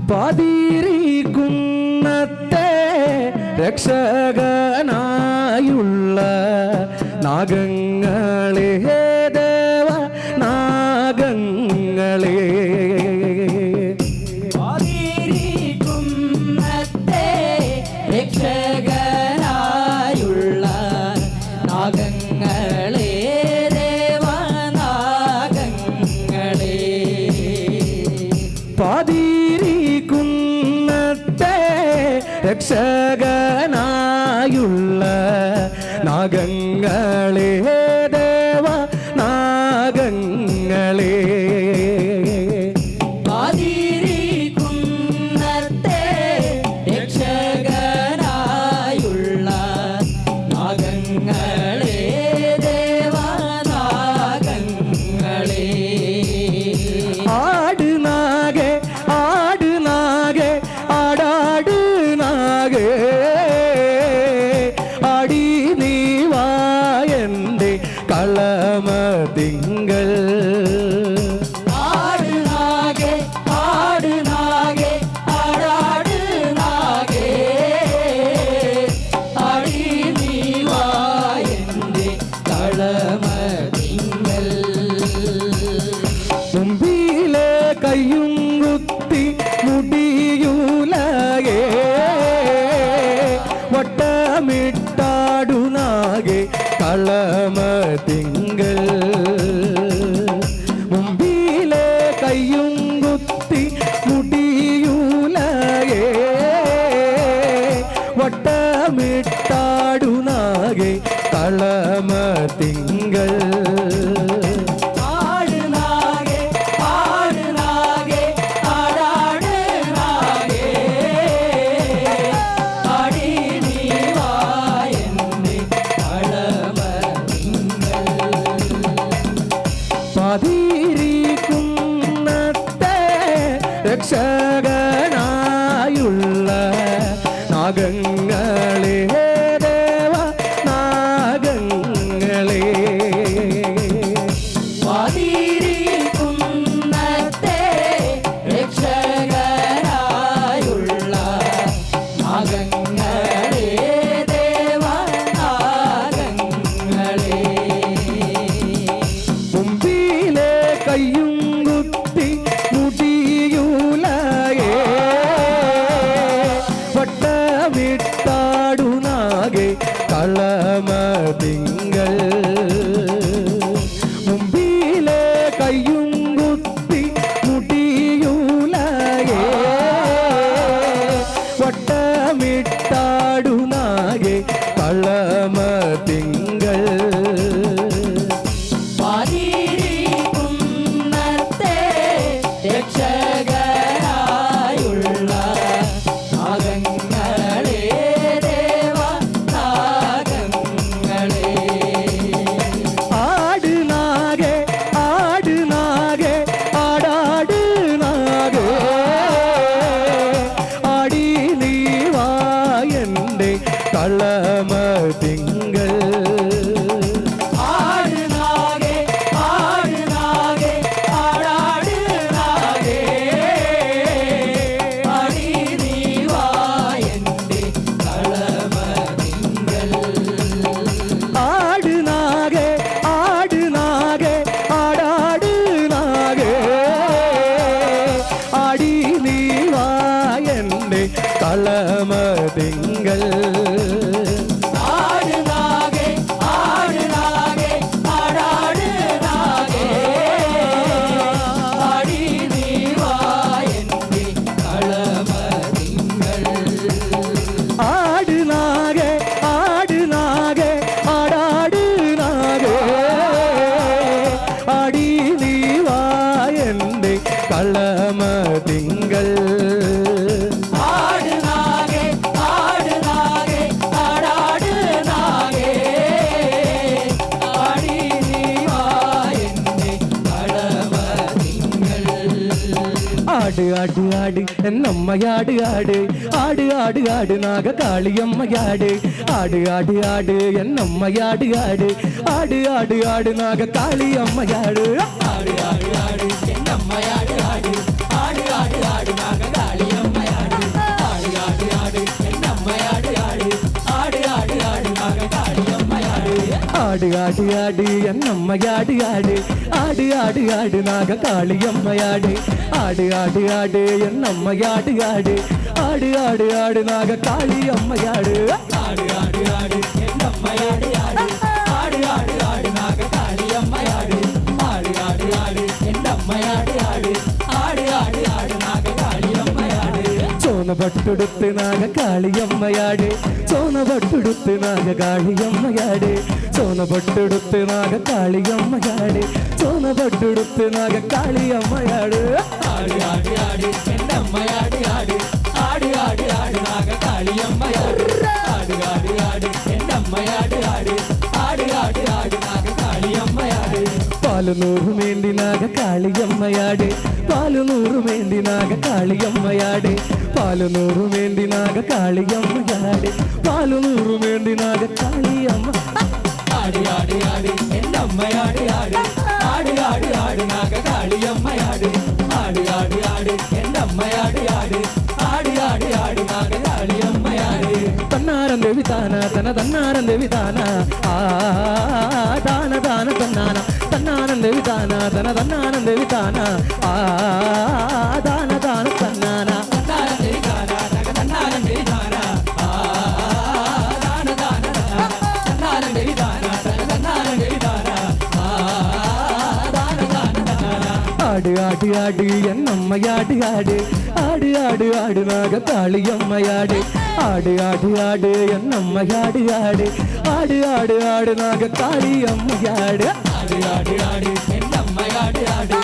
പാതിരിക്കുന്നത്തെ രക്ഷകനായുള്ള നാഗങ്ങളെ ദേവ നാഗങ്ങളെ പാതിരിക്കുന്നത്തെ രക്ഷകനായുള്ള നാഗങ്ങളെ ദേവനാഗങ്ങളെ പാതിരിക്കുന്നത്തെ രക്ഷകനായുള്ള നാഗങ്ങളെ ദേവ നാഗങ്ങളെ പാതിരിക്കുന്നത്തെ രക്ഷകനായുള്ള നാഗങ്ങളെ ദേവനാഗങ്ങളെ ആട് നാഗേ ആട് നാഗേ ആടാട് നാഗേ ആടി നീവായന്റെ കളമതിങ്കൾ ആട് നാഗേ ആട് നാഗേ ആടാട് നാഗേ ആടി നീവായന്റെ കളമതിങ്കൽ മുമ്പിലെ കയ്യും കുത്തി മുടിയൂലകേ വട്ടമിട്ടാടുനാകെ കളമതിങ്കൾ മുമ്പിലെ കയ്യും കുത്തി മുടിയൂലകേ വട്ടമിട്ടാടുനാകെ കളമതിങ്കൾ ആട് നാഗേ ആട് നാഗേ ആടാട് നാഗേ ആടി നീവായന്റെ കളമതിങ്കൽ പാതിരിക്കുന്നത്തെ രക്ഷകനായുള്ള നാഗങ്ങളെ ദേവ നാഗങ്ങളെ പാതിരിക്കുന്നത്തെ രക്ഷകനായുള്ള നാഗങ്ങളെ ദേവനാഗങ്ങളെ മുമ്പിലെ കയ്യും കുത്തി മുടിയൂലകേ വട്ടമിട്ടാടുനാകെ കളമതിങ്കൾ മുമ്പിലെ കയ്യും കുത്തി മുടിയൂലകേ വട്ടമിട്ടാടുനാകെ കളമതിങ്കൾ പാതിരിക്കുന്നത്തെ രക്ഷകനായുള്ള നാഗങ്ങളെ ദേവനാഗങ്ങളെ ആട് നാഗേ ആട് നാഗേ ആടാട് നാഗേ ആടി നീവായന്റെ കളമതിങ്കൾ ആട് നാഗേ ആട് നാഗേ ആടാട് നാഗേ ആടി നീവായന്റെ കളമതിങ്കൽ ആട് നാഗേ ആട് നാഗേ ആടാട് നാഗേ ആടി നീവായന്റെ കളമതിങ്കൾ ആട് നാഗേ ആട് നാഗേ ആടാട് നാഗേ ആടി നീവായന്റെ കളമതിങ്കൽ ആട് നാഗേ ആട് നാഗേ ആടാട് നാഗേ ആടി നീവായന്റെ കളമതിങ്കൾ ആട് നാഗേ ആട് നാഗേ ആടാട് നാഗേ ആടി നീവായന്റെ കളമതിങ്കൽ ആട് ആട് ആട് എന്നമ്മയാട് ആട് ആട് ആട് ആട് നാഗ കാളിയമ്മയാട് ആട് ആട് ആട് എന്നമ്മയാട് ആട് ആട് ആട് ആട് നാഗ കാളിയമ്മയാട് ആട് ആട് ആട് എന്നമ്മയാട് ആട് ആട് ആട് ആട് നാഗകാളിയമ്മ ஆடு ஆடு ஆடு என்னம்மையாடு ஆடு ஆடு ஆடு ஆடு நாக காளியம்மையாடு ஆடு ஆடு ஆடு என்னம்மையாடு ஆடு ஆடு ஆடு ஆடு நாக காளியம்மையாடு ஆடு ஆடு ஆடு என்னம்மையாடு ஆடு ஆடு ஆடு ஆடு நாக காளியம்மையாடு ஆடு ஆடு ஆடு என்னம்மையாடு ஆடு ஆடு ஆடு ஆடு நாக காளியம்மையாடு சோன பட்டுடுத்து நாக காளியம்மையாடு சோன பட்டுடுத்து நாக காளியம்மையாடு சோன பட்டுடுத்து நாக காளியம்மையாடு சோன பட்டுடுத்து நாக காளியம்மையாடு ஆடு ஆடு ஆடு என்னம்மையாடு ஆடு ஆடு ஆடு ஆடு நாக காளியம்மையாடு ஆடு ஆடு ஆடு என்னம்மையாடு ஆடு ஆடு ஆடு ஆடு நாக காளியம்மையாடு പാലു നൂറുമേന്തി നാഗ കാളിയമ്മയാട് പാലു നൂറുമേന്തി നാഗ കാളിയമ്മയാട് പാലു നൂറുമേന്തി നാഗ കാളിയമ്മയാട് പാലു നൂറുമേന്തി നാഗ കാളിയമ്മ ஆடு ஆடு ஆடு என்னம்மையாடு ஆடு ஆடு ஆடு ஆடு நாக காளியம்மையாடு ஆடு ஆடு ஆடு என்னம்மையாடு ஆடு ஆடு ஆடு ஆடு நாக காளியம்மையாடு തന്നാരം ദേവി താന തന തന്നാരം ദേവി താന ആ താന താന തന്നാന തന്നാനം ദേവി താന തന തന്നാനം ദേവി താന ആ താന താന തന്നാന தன்னாரம் தெரிதானா நக தன்னாரம் தெரிதானா தான தான தன்னாரம் தெரிதானா தன தன்னாரம் தெரிதானா தான தான தன்னானா ஆடு ஆடு ஆடு என்னம்மையாடு ஆடு ஆடு ஆடு ஆடு நாக காளியம்மையாடு ஆடு ஆடு ஆடு என்னம்மையாடு ஆடு ஆடு ஆடு ஆடு நாக காளியம்மையாடு ஆடு ஆடு ஆடு என்னம்மையாடு ஆடு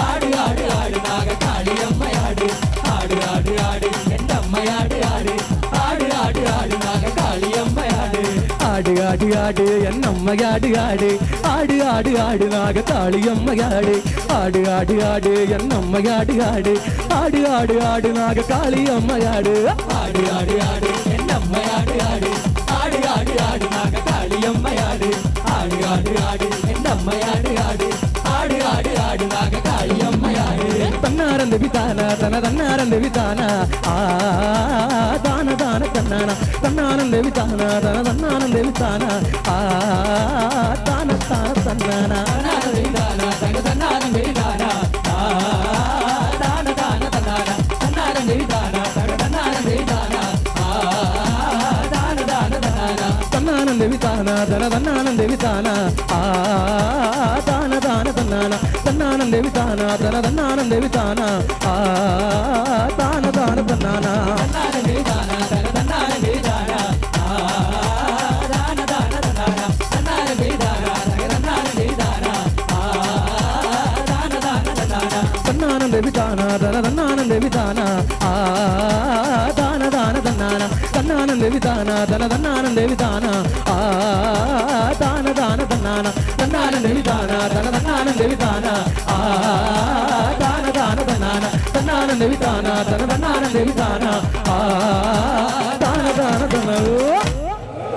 ஆடு ஆடு ஆடு நாக காளியம்மையாடு ஆடு ஆடு ஆடு என்னம்மையாடு ஆடு ஆடு ஆடு ஆடு நாக காளியம்மையாடு ஆடு ஆடு ஆடு என்னம்மையாடு ஆடு ஆடு ஆடு ஆடு நாக காளியம்மையாடு ஆடு ஆடு ஆடு என்னம்மையாடு ஆடு ஆடு ஆடு ஆடு நாக காளியம்மையாடு ஆடு ஆடு ஆடு என்னம்மையாடு ஆடு ஆடு ஆடு ஆடு நாக காளியம்மையாடு ஆடு ஆடு ஆடு என்னம்மையாடு ஆடு ஆடு ஆடு ஆடு நாக காளியம்மையாடு തന്നാരം ദേവി താന തന തന്നാരം ദേവി താന ആ താന താന തന്നാന തന്നാനം ദേവി താന തന തന്നാനം ദേവി താന ആ താന താന തന്നാന தன்னாரம் தெரிதானா தங்க தன்னாரம் தெரிதானா தான தான தன்னானா தன்னாரம் தெரிதானா தங்க தன்னாரம் தெரிதானா தான தான தன்னானா തന്നാനം ദേവി താന തന തന്നാനം ദേവി താന ആ താന താന തന്നാന തന്നാനം ദേവി താന തന തന്നാനം ദേവി താന ആ താന താന തന്നാന தன்னாரம் தெரிதானா தங்க தன்னாரம் தெரிதானா தான தான தன்னானா தன்னாரம் தெரிதானா தங்க தன்னாரம் தெரிதானா தான தான தன்னானா തന്നാനം ദേവി താന തന തന്നാനം ദേവി താന ആ താന താന തന്നാന തന്നാനം ദേവി താന തന തന്നാനം ദേവി താന ആ താന താന തന്നാന തന്നാനം ദേവി താന തന തന്നാനം ദേവി താന ആ താന താന തന്നാന തന്നാനം ദേവി താന തന